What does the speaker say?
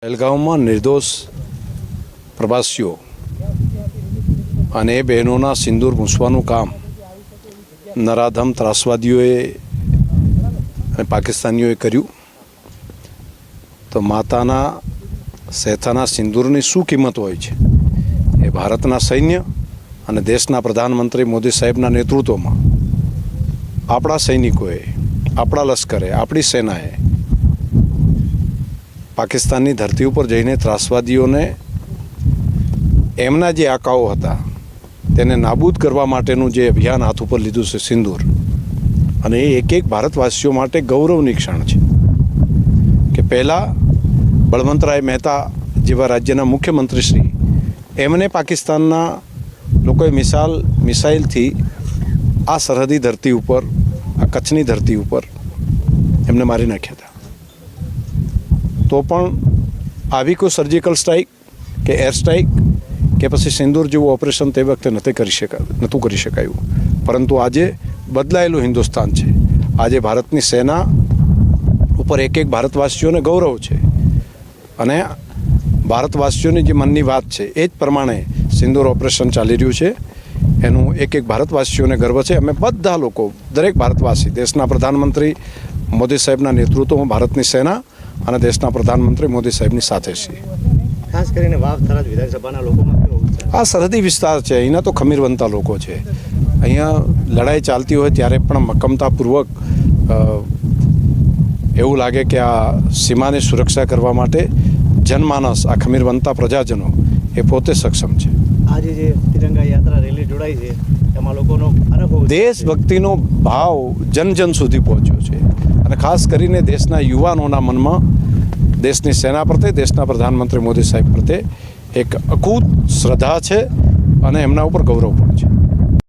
પહેલગામમાં નિર્દોષ પ્રવાસીઓ અને એ બહેનોના સિંદૂર મૂછવાનું કામ નરાધમ ત્રાસવાદીઓએ અને પાકિસ્તાનીઓએ કર્યું તો માતાના સહેથાના સિંદૂરની શું કિંમત હોય છે એ ભારતના સૈન્ય અને દેશના પ્રધાનમંત્રી મોદી સાહેબના નેતૃત્વમાં આપણા સૈનિકોએ, આપણા લશ્કરે, આપણી સેનાએ પાકિસ્તાનની ધરતી ઉપર જઈને ત્રાસવાદીઓને એમના જે આકાઓ હતા તેને નાબૂદ કરવા માટેનું જે અભિયાન હાથ ઉપર લીધું છે સિંદૂર, અને એ એક એક ભારતવાસીઓ માટે ગૌરવની ક્ષણ છે કે પહેલાં બળવંતરાય મહેતા જેવા રાજ્યના મુખ્યમંત્રીશ્રી એમને પાકિસ્તાનના લોકોએ મિસાઇલથી આ સરહદી ધરતી ઉપર, આ કચ્છની ધરતી ઉપર એમને મારી નાખ્યા હતા. તો પણ આવી કોઈ સર્જિકલ સ્ટ્રાઇક કે એર સ્ટ્રાઇક કે પછી સિંદૂર જેવું ઓપરેશન તે વખતે નહોતું કરી શકાયું. પરંતુ આજે બદલાયેલું હિન્દુસ્તાન છે. આજે ભારતની સેના ઉપર એક એક ભારતવાસીઓને ગૌરવ છે અને ભારતવાસીઓની જે મનની વાત છે એ જ પ્રમાણે સિંદૂર ઓપરેશન ચાલી રહ્યું છે. એનું એક એક ભારતવાસીઓને ગર્વ છે. અમે બધા લોકો, દરેક ભારતવાસી દેશના પ્રધાનમંત્રી મોદી સાહેબના નેતૃત્વમાં ભારતની સેના અને દેશના પ્રધાનમંત્રી મોદી સાહેબની સાથે છીએ. ખાસ કરીને વાવ થરાદ વિધાનસભાના લોકોમાં કેવો ઉત્સાહ? આ સરહદી વિસ્તાર છે, અહીંના તો ખમીરવંતા લોકો છે. અહીંયા લડાઈ ચાલતી હોય ત્યારે પણ મક્કમતાપૂર્વક એવું લાગે કે આ સીમાની સુરક્ષા કરવા માટે જનમાનસ, આ ખમીરવંતા પ્રજાજનો એ પોતે સક્ષમ છે. આજે જે તિરંગા યાત્રા રેલી જોડાઈ છે એમાં લોકોનો અનુભવ, દેશભક્તિનો ભાવ જન સુધી પહોંચ્યો છે અને ખાસ કરીને દેશના યુવાનોના મનમાં દેશની સેના પ્રત્યે, દેશના પ્રધાનમંત્રી મોદી સાહેબ પ્રત્યે એક અકૂત શ્રદ્ધા છે અને એમના ઉપર ગૌરવ પણ છે.